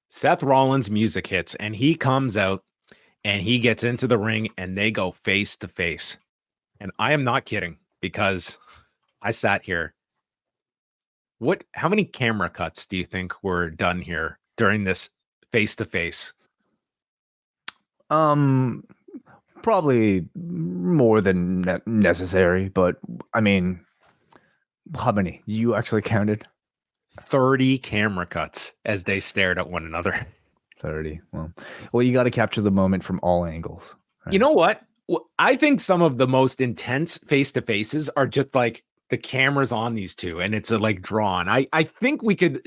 Seth Rollins' music hits, and he comes out and he gets into the ring, and they go face to face. And I am not kidding, because I sat here. How many camera cuts do you think were done here during this face to face? Um, Probably more than necessary, but I mean, how many? You actually counted? 30 camera cuts as they stared at one another. 30. Well, you got to capture the moment from all angles, You right? know what? I think some of the most intense face to faces are just like the cameras on these two, and it's like drawn. I think we could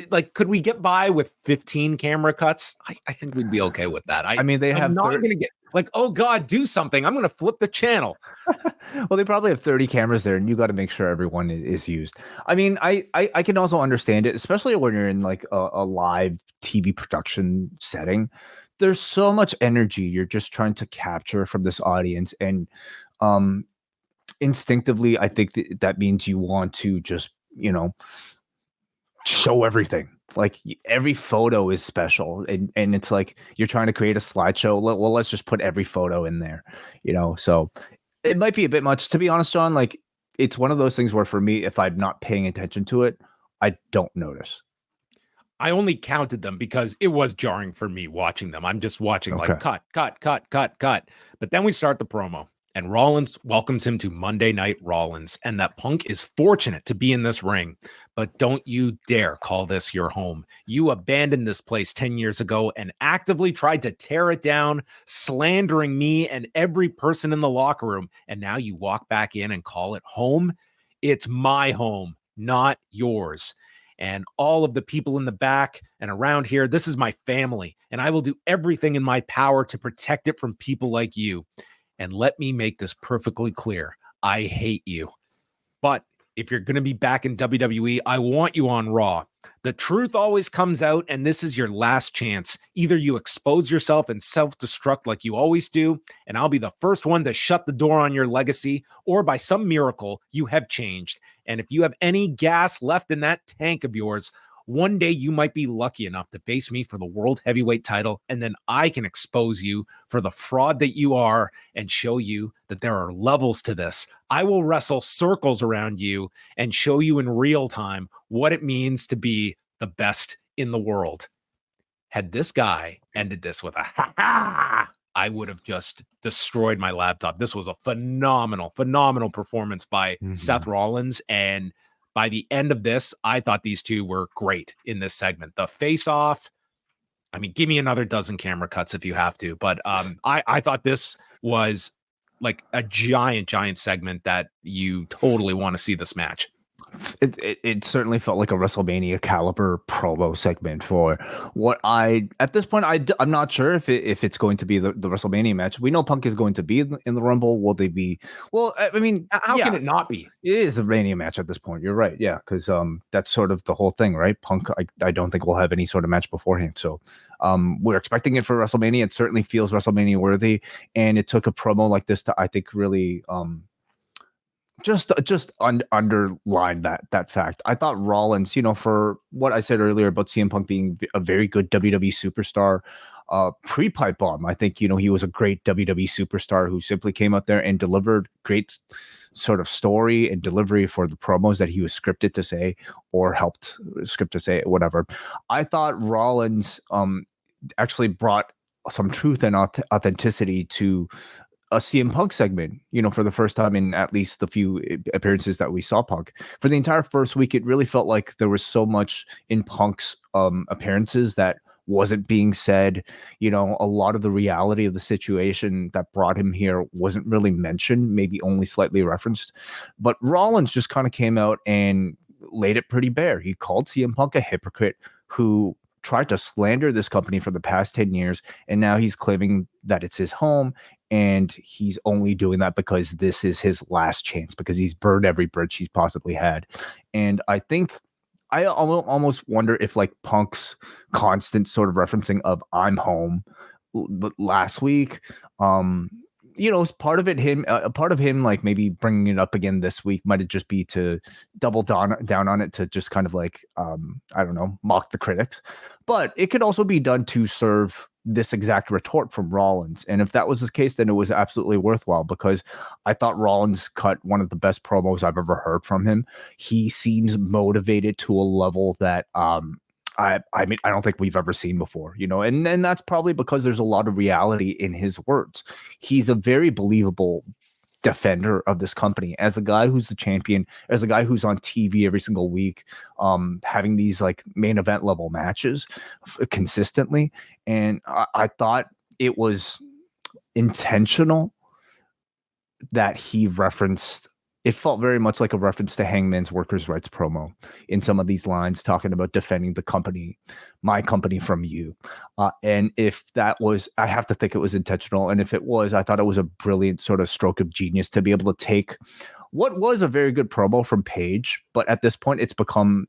we get by with 15 camera cuts? I think we'd be okay with that. I mean, they I'm have not gonna get like, oh God, do something. I'm gonna flip the channel. well, they probably have 30 cameras there, and you got to make sure everyone is used. I mean, I can also understand it, especially when you're in like a live TV production setting. There's so much energy you're just trying to capture from this audience, and um, instinctively, I think that means you want to just show everything. Like every photo is special, and it's like you're trying to create a slideshow. Well, let's just put every photo in there, So it might be a bit much, to be honest, John. Like it's one of those things where for me, if I'm not paying attention to it, I don't notice. I only counted them because it was jarring for me watching them. I'm just watching like Okay. cut, cut, cut, cut, cut. But then we start the promo, and Rollins welcomes him to Monday Night Rollins, and that Punk is fortunate to be in this ring. But don't you dare call this your home. You abandoned this place 10 years ago and actively tried to tear it down, slandering me and every person in the locker room. And now you walk back in and call it home. It's my home, not yours. And all of the people in the back and around here, this is my family, and I will do everything in my power to protect it from people like you. And let me make this perfectly clear. I hate you. But if you're going to be back in WWE, I want you on Raw. The truth always comes out, and this is your last chance. Either you expose yourself and self-destruct like you always do, and I'll be the first one to shut the door on your legacy, or by some miracle, you have changed. And if you have any gas left in that tank of yours, one day you might be lucky enough to face me for the world heavyweight title, and then I can expose you for the fraud that you are and show you that there are levels to this. I will wrestle circles around you and show you in real time what it means to be the best in the world. Had this guy ended this with a ha ha, I would have just destroyed my laptop. This was a phenomenal, phenomenal performance by Seth Rollins. And by the end of this, I thought these two were great in this segment. The face off, I mean, give me another dozen camera cuts if you have to. But I thought this was like a giant, giant segment that you totally want to see this match. It certainly felt like a WrestleMania caliber promo segment for what at this point I'm not sure if it's going to be the WrestleMania match. We know Punk is going to be in the Rumble. Will they be? Well, I mean, How can it not be? It is a Mania match at this point. You're right, yeah, because that's sort of the whole thing, right? Punk, I don't think we'll have any sort of match beforehand, so we're expecting it for WrestleMania. It certainly feels WrestleMania worthy, and it took a promo like this to, I think, really just underline that fact. I thought Rollins, for what I said earlier about CM Punk being a very good WWE superstar, pre-pipe bomb, I think, he was a great WWE superstar who simply came out there and delivered great sort of story and delivery for the promos that he was scripted to say or helped script to say, whatever. I thought Rollins actually brought some truth and authenticity to a CM Punk segment, for the first time in at least the few appearances that we saw Punk. For the entire first week, it really felt like there was so much in Punk's appearances that wasn't being said. A lot of the reality of the situation that brought him here wasn't really mentioned, maybe only slightly referenced. But Rollins just kind of came out and laid it pretty bare. He called CM Punk a hypocrite who tried to slander this company for the past 10 years, and now he's claiming that it's his home, and he's only doing that because this is his last chance, because he's burned every bridge he's possibly had. And I think I almost wonder if, like, Punk's constant sort of referencing of "I'm home" last week part of it, a part of him, like maybe bringing it up again this week might just be to double down on it, to just kind of like, I don't know, mock the critics. But it could also be done to serve this exact retort from Rollins. And if that was the case, then it was absolutely worthwhile, because I thought Rollins cut one of the best promos I've ever heard from him. He seems motivated to a level that, I mean, I don't think we've ever seen before, and that's probably because there's a lot of reality in his words. He's a very believable defender of this company, as a guy who's the champion, as a guy who's on TV every single week, having these like main event level matches consistently. And I thought it was intentional that he referenced. It felt very much like a reference to Hangman's workers' rights promo in some of these lines, talking about defending the company, my company, from you. And if that was, I have to think it was intentional. And if it was, I thought it was a brilliant sort of stroke of genius to be able to take what was a very good promo from Paige, but at this point it's become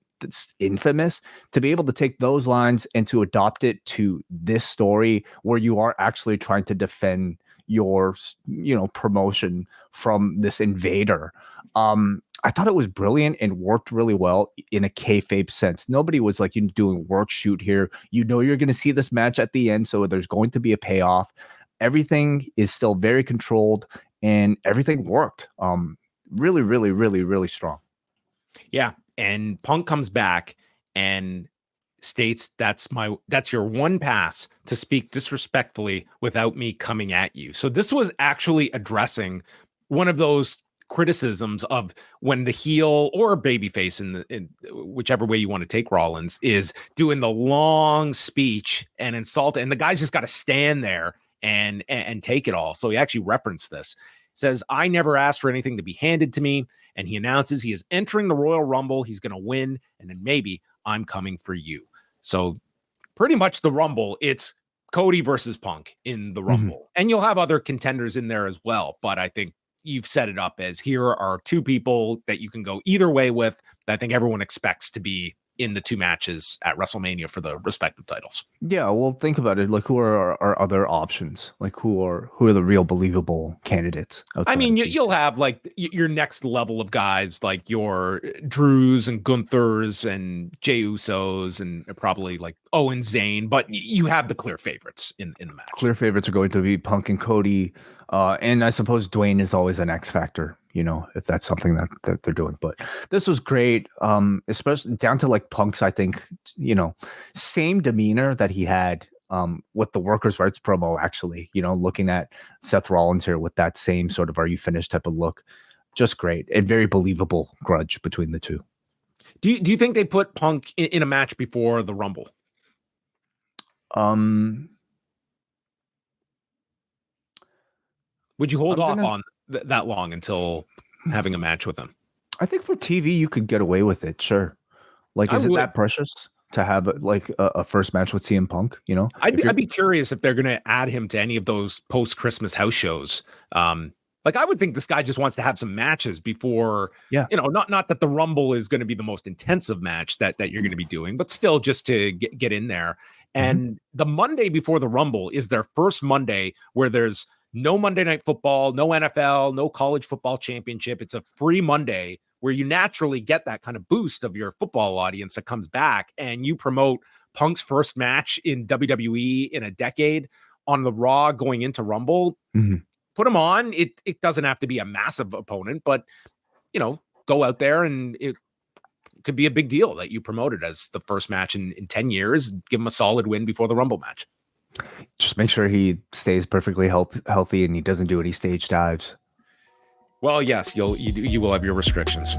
infamous, to be able to take those lines and to adopt it to this story where you are actually trying to defend your promotion from this invader. I thought it was brilliant and worked really well in a kayfabe sense. Nobody was like doing work shoot here. You're going to see this match at the end, so there's going to be a payoff. Everything is still very controlled, and everything worked. Really, really, really, really strong. Yeah, and Punk comes back and states, that's your one pass to speak disrespectfully without me coming at you. So this was actually addressing one of those criticisms of when the heel or babyface, in whichever way you want to take Rollins, is doing the long speech and insult, and the guy's just got to stand there and take it all. So he actually referenced this. Says, I never asked for anything to be handed to me. And he announces he is entering the Royal Rumble. He's going to win. And then maybe I'm coming for you. So pretty much the Rumble, it's Cody versus Punk in the Rumble. Mm-hmm. And you'll have other contenders in there as well. But I think you've set it up as, here are two people that you can go either way with, that I think everyone expects to be in the two matches at WrestleMania for the respective titles. Yeah, well, think about it. Like, who are our other options? Like, who are the real believable candidates? I mean, you'll have like your next level of guys, like your Drews and Gunthers and Jey Usos and probably like Owen Zayn, but you have the clear favorites in the match. Clear favorites are going to be Punk and Cody, and I suppose Dwayne is always an X factor, if that's something that they're doing. But this was great, especially down to like Punk's, I think, same demeanor that he had with the workers' rights promo, actually, looking at Seth Rollins here with that same sort of, are you finished type of look. Just great and very believable grudge between the two. Do you think they put Punk in a match before the Rumble? Would you hold off on that long until having a match with him? I think for TV you could get away with it, sure. Like, is it that precious to have like a first match with CM Punk? I'd be curious if they're going to add him to any of those post-Christmas house shows. Like, I would think this guy just wants to have some matches before, not that the Rumble is going to be the most intensive match that you're going to be doing, but still just to get in there. And the Monday before the Rumble is their first Monday where there's no Monday Night Football, no NFL, no college football championship. It's a free Monday where you naturally get that kind of boost of your football audience that comes back, and you promote Punk's first match in WWE in a decade on the Raw going into Rumble. Put him on. It doesn't have to be a massive opponent, but go out there, and it could be a big deal that you promoted as the first match in 10 years. Give him a solid win before the Rumble match. Just make sure he stays perfectly healthy and he doesn't do any stage dives. Well, yes, you will have your restrictions.